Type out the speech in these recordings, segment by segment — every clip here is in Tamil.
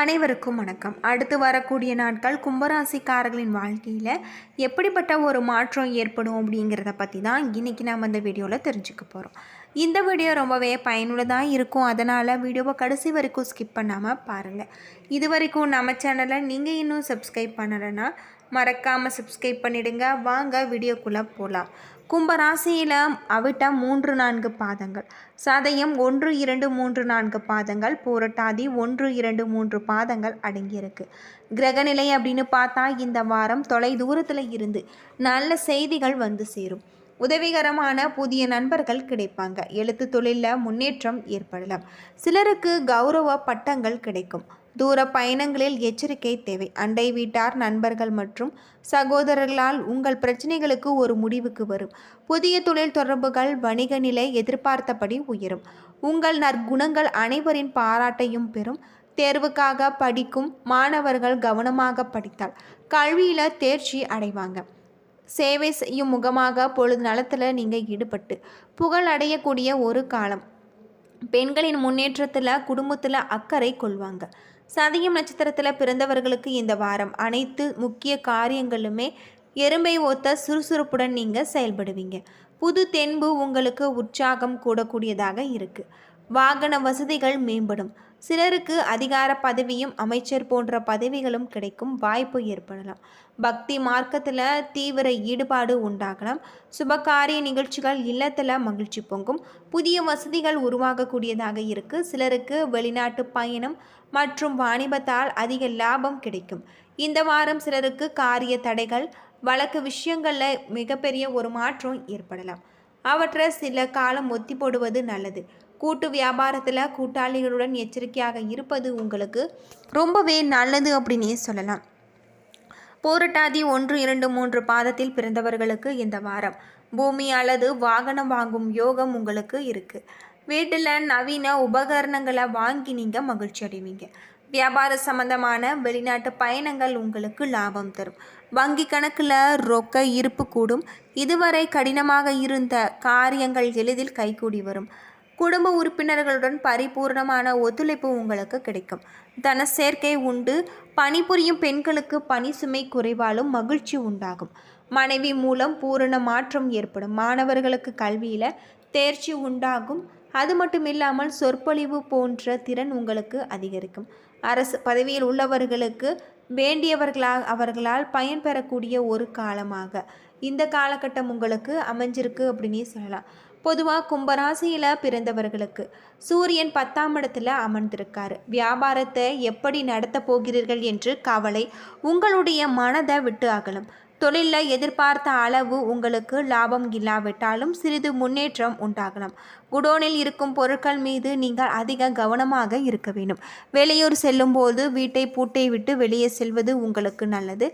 அனைவருக்கும் வணக்கம். அடுத்து வரக்கூடிய நாட்கள் கும்பராசிக்காரர்களின் வாழ்க்கையில் எப்படிப்பட்ட ஒரு மாற்றம் ஏற்படும் அப்படிங்கிறத பற்றி தான் இன்றைக்கி நாம் இந்த வீடியோவில் தெரிஞ்சுக்க போகிறோம். இந்த வீடியோ ரொம்பவே பயனுள்ளதாக இருக்கும். அதனால் வீடியோவை கடைசி வரைக்கும் ஸ்கிப் பண்ணாமல் பாருங்கள். இது வரைக்கும் நம்ம சேனலை நீங்கள் இன்னும் சப்ஸ்கிரைப் பண்ணலைன்னா மறக்காமல் சப்ஸ்கிரைப் பண்ணிவிடுங்க. வாங்க வீடியோக்குள்ளே போகலாம். கும்பராசியில் அவிட்டம் 3-4 பாதங்கள், சதயம் 1-2-3-4 பாதங்கள், பூரட்டாதி 1-2-3 பாதங்கள் அடங்கியிருக்கு. கிரகநிலை அப்படின்னு பார்த்தா இந்த வாரம் தொலை தூரத்தில் இருந்து நல்ல செய்திகள் வந்து சேரும். உதவிகரமான புதிய நண்பர்கள் கிடைப்பாங்க. எழுத்து தொழிலில் முன்னேற்றம் ஏற்படலாம். சிலருக்கு கௌரவ பட்டங்கள் கிடைக்கும். தூர பயணங்களில் எச்சரிக்கை தேவை. அண்டை வீட்டார், நண்பர்கள் மற்றும் சகோதரர்களால் உங்கள் பிரச்சனைகளுக்கு ஒரு முடிவுக்கு வரும். புதிய தொழில் தொடர்புகள், வணிக நிலை எதிர்பார்த்தபடி உயரும். உங்கள் நற்குணங்கள் அனைவரின் பாராட்டையும் பெறும். தேர்வுக்காக படிக்கும் மாணவர்கள் கவனமாக படித்தால் கல்வியில் தேர்ச்சி அடைவாங்க. சேவை செய்யும் முகமாக பொழுது நலத்தில் நீங்கள் ஈடுபட்டு புகழ் அடையக்கூடிய ஒரு காலம். பெண்களின் முன்னேற்றத்தில் குடும்பத்தில் அக்கறை கொள்வாங்க. சதயம் நட்சத்திரத்தில் பிறந்தவர்களுக்கு இந்த வாரம் அனைத்து முக்கிய காரியங்களுமே எறும்பை ஒத்த சுறுசுறுப்புடன் நீங்கள் செயல்படுவீங்க. புது தென்பு உங்களுக்கு உற்சாகம் கூடக்கூடியதாக இருக்குது. வாகன வசதிகள் மேம்படும். சிலருக்கு அதிகார பதவியும் அமைச்சர் போன்ற பதவிகளும் கிடைக்கும் வாய்ப்பு ஏற்படலாம். பக்தி மார்க்கத்தில் தீவிர ஈடுபாடு உண்டாகலாம். சுபகாரிய நிகழ்ச்சிகள், இல்லத்தில் மகிழ்ச்சி பொங்கும். புதிய வசதிகள் உருவாகக்கூடியதாக இருக்குது. சிலருக்கு வெளிநாட்டு பயணம் மற்றும் வாணிபத்தால் அதிக லாபம் கிடைக்கும். இந்த வாரம் சிலருக்கு காரிய தடைகள், வழக்கு விஷயங்களில் மிகப்பெரிய ஒரு மாற்றம் ஏற்படலாம். அவற்றை சில காலம் ஒத்தி போடுவது நல்லது. கூட்டு வியாபாரத்தில் கூட்டாளிகளுடன் எச்சரிக்கையாக இருப்பது உங்களுக்கு ரொம்பவே நல்லது அப்படின்னே சொல்லலாம். பூரட்டாதி 1-2-3 பாதத்தில் பிறந்தவர்களுக்கு இந்த வாரம் பூமி அல்லது வாகனம் வாங்கும் யோகம் உங்களுக்கு இருக்குது. வீட்டில் நவீன உபகரணங்களை வாங்கி நீங்கள் மகிழ்ச்சி அடைவீங்க. வியாபார சம்பந்தமான வெளிநாட்டு பயணங்கள் உங்களுக்கு லாபம் தரும். வங்கி கணக்கில் ரொக்க இருப்பு கூடும். இதுவரை கடினமாக இருந்த காரியங்கள் எளிதில் கைகூடி வரும். குடும்ப உறுப்பினர்களுடன் பரிபூர்ணமான ஒத்துழைப்பு உங்களுக்கு கிடைக்கும். தன சேர்க்கை உண்டு. பணிபுரியும் பெண்களுக்கு பணி சுமை குறைவாலும் மகிழ்ச்சி உண்டாகும். மனைவி மூலம் பூரண மாற்றம் ஏற்படும். மாணவர்களுக்கு கல்வியில் தேர்ச்சி உண்டாகும். அது மட்டும் இல்லாமல் சொற்பொழிவு போன்ற திறன் உங்களுக்கு அதிகரிக்கும். அரசு பதவியில் உள்ளவர்களுக்கு அவர்களால் பயன்பெறக்கூடிய ஒரு காலமாக இந்த காலகட்டம் உங்களுக்கு அமைஞ்சிருக்கு அப்படின்னே சொல்லலாம். பொதுவாக கும்பராசியில் பிறந்தவர்களுக்கு சூரியன் 10ஆம் இடத்துல அமர்ந்திருக்காரு. வியாபாரத்தை எப்படி நடத்த போகிறீர்கள் என்று கவலை உங்களுடைய மனதை விட்டு அகலும். தொழிலில் எதிர்பார்த்த அளவு உங்களுக்கு லாபம் இல்லாவிட்டாலும் சிறிது முன்னேற்றம் உண்டாகலாம். குடோனில் இருக்கும் பொருட்கள் மீது நீங்கள் அதிக கவனமாக இருக்க வேண்டும். வெளியூர் செல்லும் போது வீட்டை பூட்டை விட்டு வெளியே செல்வது உங்களுக்கு நல்லது.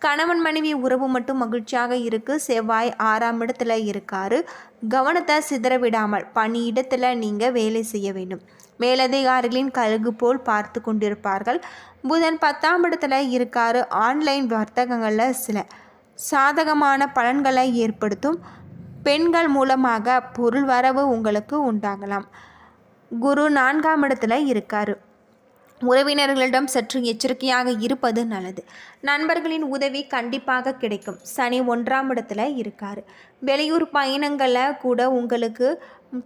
கணவன் மனைவி உறவு மட்டும் மகிழ்ச்சியாக இருக்குது. செவ்வாய் 6ஆம் இடத்துல இருக்காரு. கவனத்தை சிதறவிடாமல் பணியிடத்தில் நீங்கள் வேலை செய்ய வேண்டும். மேலதிகாரிகளின் கழுகு போல் பார்த்து கொண்டிருப்பார்கள். புதன் 10ஆம் இடத்துல இருக்காரு. ஆன்லைன் வர்த்தகங்களில் சில சாதகமான பலன்களை ஏற்படுத்தும். பெண்கள் மூலமாக பொருள் வரவு உங்களுக்கு உண்டாகலாம். குரு 4ஆம் இடத்துல இருக்காரு. உறவினர்களிடம் சற்று எச்சரிக்கையாக இருப்பது நல்லது. நண்பர்களின் உதவி கண்டிப்பாக கிடைக்கும். சனி 1ஆம் இடத்துல இருக்காரு. வெளியூர் பயணங்களை கூட உங்களுக்கு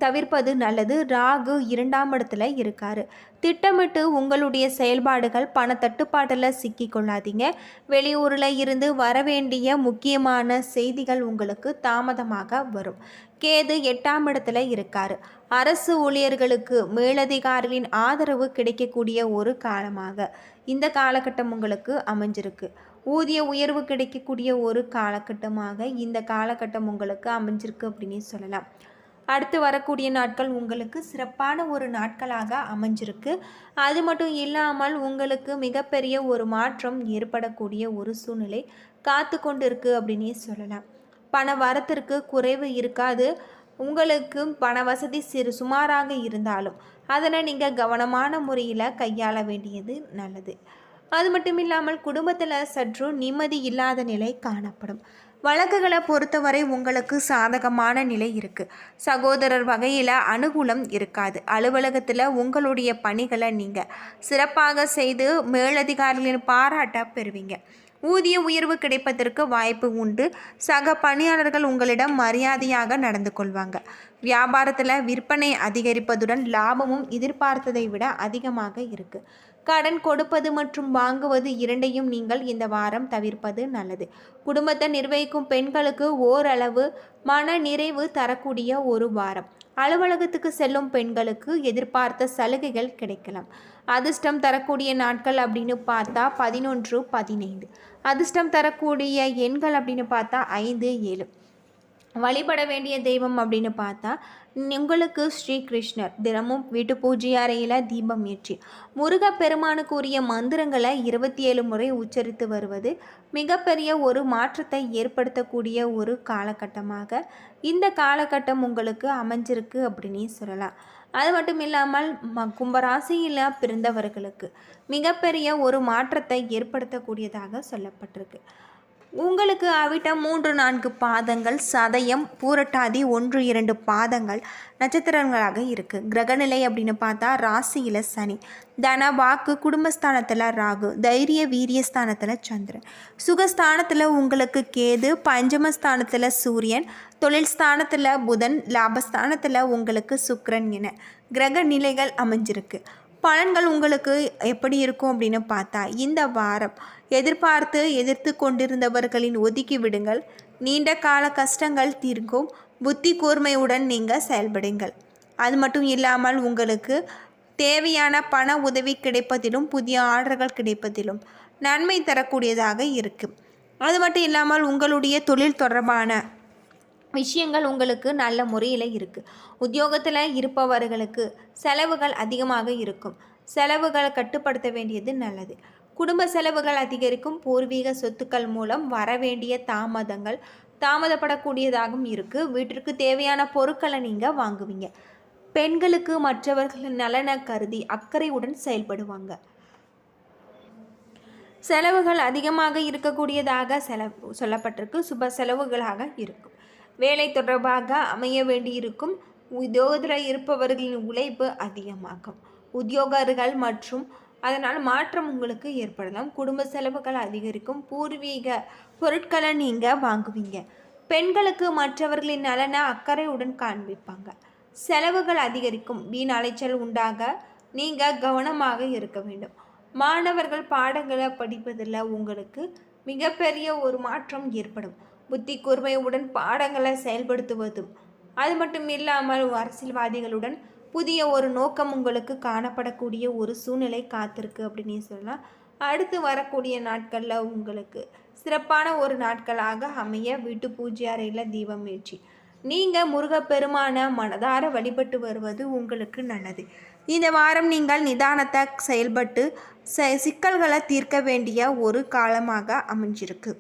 தவிர்ப்பது நல்லது. ராகு 2ஆம் இடத்துல இருக்காரு. திட்டமிட்டு உங்களுடைய செயல்பாடுகள் பண தட்டுப்பாட்டில் சிக்கி கொள்ளாதீங்க. வெளியூரில் இருந்து வரவேண்டிய முக்கியமான செய்திகள் உங்களுக்கு தாமதமாக வரும். கேது 8ஆம் இடத்துல இருக்காரு. அரசு ஊழியர்களுக்கு மேலதிகாரிகளின் ஆதரவு கிடைக்கக்கூடிய ஒரு காலமாக இந்த காலகட்டம் உங்களுக்கு அமைஞ்சிருக்கு. ஊதிய உயர்வு கிடைக்கக்கூடிய ஒரு காலகட்டமாக இந்த காலகட்டம் உங்களுக்கு அமைஞ்சிருக்கு அப்படின்னு சொல்லலாம். அடுத்து வரக்கூடிய நாட்கள் உங்களுக்கு சிறப்பான ஒரு நாட்களாக அமைஞ்சிருக்கு. அது மட்டும் இல்லாமல் உங்களுக்கு மிகப்பெரிய ஒரு மாற்றம் ஏற்படக்கூடிய ஒரு சூழ்நிலை காத்து கொண்டு இருக்கு அப்படின்னே சொல்லலாம். பண வரத்திற்கு குறைவு இருக்காது. உங்களுக்கு பண வசதி சுமாராக இருந்தாலும் அதனை நீங்கள் கவனமான முறையில் கையாள வேண்டியது நல்லது. அது மட்டும் இல்லாமல் குடும்பத்தில் சற்று நிம்மதி இல்லாத நிலை காணப்படும். வழக்குகளை பொறுத்தவரை உங்களுக்கு சாதகமான நிலை இருக்குது. சகோதரர் வகையில் அனுகூலம் இருக்காது. அலுவலகத்தில் உங்களுடைய பணிகளை நீங்கள் சிறப்பாக செய்து மேலதிகாரிகளின் பாராட்ட பெறுவீங்க. ஊதிய உயர்வு கிடைப்பதற்கு வாய்ப்பு உண்டு. சக பணியாளர்கள் உங்களிடம் மரியாதையாக நடந்து கொள்வாங்க. வியாபாரத்தில் விற்பனை அதிகரிப்பதுடன் லாபமும் எதிர்பார்த்ததை விட அதிகமாக இருக்குது. கடன் கொடுப்பது மற்றும் வாங்குவது இரண்டையும் நீங்கள் இந்த வாரம் தவிர்ப்பது நல்லது. குடும்பத்தை நிர்வகிக்கும் பெண்களுக்கு ஓரளவு மன நிறைவு தரக்கூடிய ஒரு வாரம். அலுவலகத்துக்கு செல்லும் பெண்களுக்கு எதிர்பார்த்த சலுகைகள் கிடைக்கலாம். அதிர்ஷ்டம் தரக்கூடிய நாட்கள் அப்படின்னு பார்த்தா 11, 15. அதிர்ஷ்டம் தரக்கூடிய எண்கள் அப்படின்னு பார்த்தா 5, 7. வழிபட வேண்டிய தெய்வம் அப்படின்னு பார்த்தா உங்களுக்கு ஸ்ரீ கிருஷ்ணர். தினமும் வீட்டு பூஜை அறையில் தீபம் ஏற்றி முருகப்பெருமானுக்குரிய மந்திரங்களை 27 முறை உச்சரித்து வருவது மிகப்பெரிய ஒரு மாற்றத்தை ஏற்படுத்தக்கூடிய ஒரு காலகட்டமாக இந்த காலகட்டம் உங்களுக்கு அமைஞ்சிருக்கு அப்படின்னு சொல்லலாம். அது மட்டும் இல்லாமல் கும்பராசியில் பிறந்தவர்களுக்கு மிகப்பெரிய ஒரு மாற்றத்தை ஏற்படுத்தக்கூடியதாக சொல்லப்பட்டிருக்கு. உங்களுக்கு அவிட்டம் 3, 4 பாதங்கள், சதயம், பூரட்டாதி 1, 2 பாதங்கள் நட்சத்திரங்களாக இருக்குது. கிரகநிலை அப்படின்னு பார்த்தா ராசியில் சனி, தன வாக்கு குடும்பஸ்தானத்தில் ராகு, தைரிய வீரியஸ்தானத்தில் சந்திரன், சுகஸ்தானத்தில் உங்களுக்கு கேது, பஞ்சமஸ்தானத்தில் சூரியன், தொழில் ஸ்தானத்தில் புதன், லாபஸ்தானத்தில் உங்களுக்கு சுக்கிரன் என கிரக நிலைகள் அமைஞ்சிருக்கு. பலன்கள் உங்களுக்கு எப்படி இருக்கும் அப்படின்னு பார்த்தா இந்த வாரம் எதிர்த்து கொண்டிருந்தவர்களின் ஒதுக்கி விடுங்கள். நீண்ட கால கஷ்டங்கள் தீர்க்கும். புத்தி கூர்மையுடன் நீங்கள் செயல்படுங்கள். அது மட்டும் இல்லாமல் உங்களுக்கு தேவையான பண உதவி கிடைப்பதிலும் புதிய ஆர்டர்கள் கிடைப்பதிலும் நன்மை தரக்கூடியதாக இருக்குது. அது மட்டும் இல்லாமல் உங்களுடைய தொழில் தொடர்பான விஷயங்கள் உங்களுக்கு நல்ல முறையில் இருக்குது. உத்தியோகத்தில் இருப்பவர்களுக்கு செலவுகள் அதிகமாக இருக்கும். செலவுகளை கட்டுப்படுத்த வேண்டியது நல்லது. குடும்ப செலவுகள் அதிகரிக்கும். பூர்வீக சொத்துக்கள் மூலம் வர வேண்டிய தாமதப்படக்கூடியதாகவும் இருக்குது. வீட்டிற்கு தேவையான பொருட்களை நீங்கள் வாங்குவீங்க. பெண்களுக்கு மற்றவர்களின் நலனை கருதி அக்கறையுடன் செயல்படுவாங்க. செலவுகள் அதிகமாக இருக்கக்கூடியதாக சொல்லப்பட்டிருக்கு. சுப செலவுகளாக இருக்கும். வேலை தொடர்பாக அமைய வேண்டியிருக்கும். உத்தியோகத்தில் இருப்பவர்களின் உழைப்பு அதிகமாகும். உத்தியோகர்கள் மற்றும் அதனால் மாற்றம் உங்களுக்கு ஏற்படலாம். குடும்ப செலவுகள் அதிகரிக்கும். பூர்வீக பொருட்களை நீங்கள் வாங்குவீங்க. பெண்களுக்கு மற்றவர்களின் நலனை அக்கறையுடன் காண்பிப்பாங்க. செலவுகள் அதிகரிக்கும். வீண் அலைச்சல் உண்டாக நீங்கள் கவனமாக இருக்க வேண்டும். மாணவர்கள் பாடங்களை படிப்பதில் உங்களுக்கு மிகப்பெரிய ஒரு மாற்றம் ஏற்படும். புத்தி கூர்மையுடன் பாடங்களை செயல்படுத்துவதும் அது மட்டும் இல்லாமல் அரசியல்வாதிகளுடன் புதிய ஒரு நோக்கம் உங்களுக்கு காணப்படக்கூடிய ஒரு சூழ்நிலை காத்திருக்கு அப்படின்னு சொல்லலாம். அடுத்து வரக்கூடிய நாட்களில் உங்களுக்கு சிறப்பான ஒரு நாட்களாக அமைய வீட்டு பூஜை அறையில் தீபம் ஏற்றி நீங்கள் முருகப்பெருமான மனதார வழிபட்டு வருவது உங்களுக்கு நல்லது. இந்த வாரம் நீங்கள் நிதானத்தை செயல்பட்டு சிக்கல்களை தீர்க்க வேண்டிய ஒரு காலமாக அமைஞ்சிருக்கு.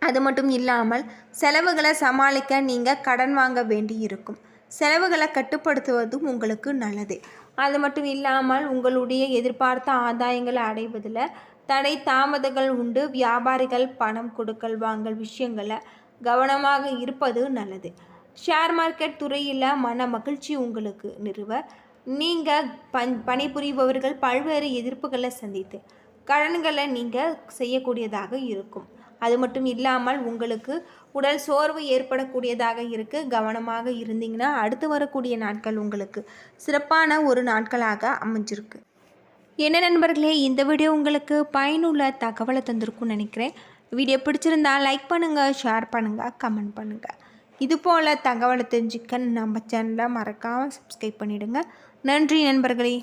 அது மட்டும் இல்லாமல் செலவுகளை சமாளிக்க நீங்கள் கடன் வாங்க வேண்டி இருக்கும். செலவுகளை கட்டுப்படுத்துவதும் உங்களுக்கு நல்லது. அது மட்டும் இல்லாமல் உங்களுடைய எதிர்பார்த்த ஆதாயங்களை அடைவதில் தடை தாமதங்கள் உண்டு. வியாபாரிகள் பணம் கொடுக்கல் வாங்கல் விஷயங்களை கவனமாக இருப்பது நல்லது. ஷேர் மார்க்கெட் துறையில் மன மகிழ்ச்சி உங்களுக்கு நிறுவ நீங்கள் பணிபுரிபவர்கள் பல்வேறு எதிர்ப்புகளை சந்தித்து கடன்களை நீங்கள் செய்யக்கூடியதாக இருக்கும். அது மட்டும் இல்லாமல் உங்களுக்கு உடல் சோர்வு ஏற்படக்கூடியதாக இருக்குது. கவனமாக இருந்தீங்கன்னா அடுத்து வரக்கூடிய நாட்கள் உங்களுக்கு சிறப்பான ஒரு நாட்களாக அமைஞ்சிருக்கு. என்ன நண்பர்களே, இந்த வீடியோ உங்களுக்கு பயனுள்ள தகவலை தந்திருக்கும்னு நினைக்கிறேன். வீடியோ பிடிச்சிருந்தா லைக் பண்ணுங்கள், ஷேர் பண்ணுங்கள், கமெண்ட் பண்ணுங்கள். இதுபோல் தகவலை தெரிஞ்சுக்க நம்ம சேனலை மறக்காமல் சப்ஸ்கிரைப் பண்ணிவிடுங்க. நன்றி நண்பர்களே.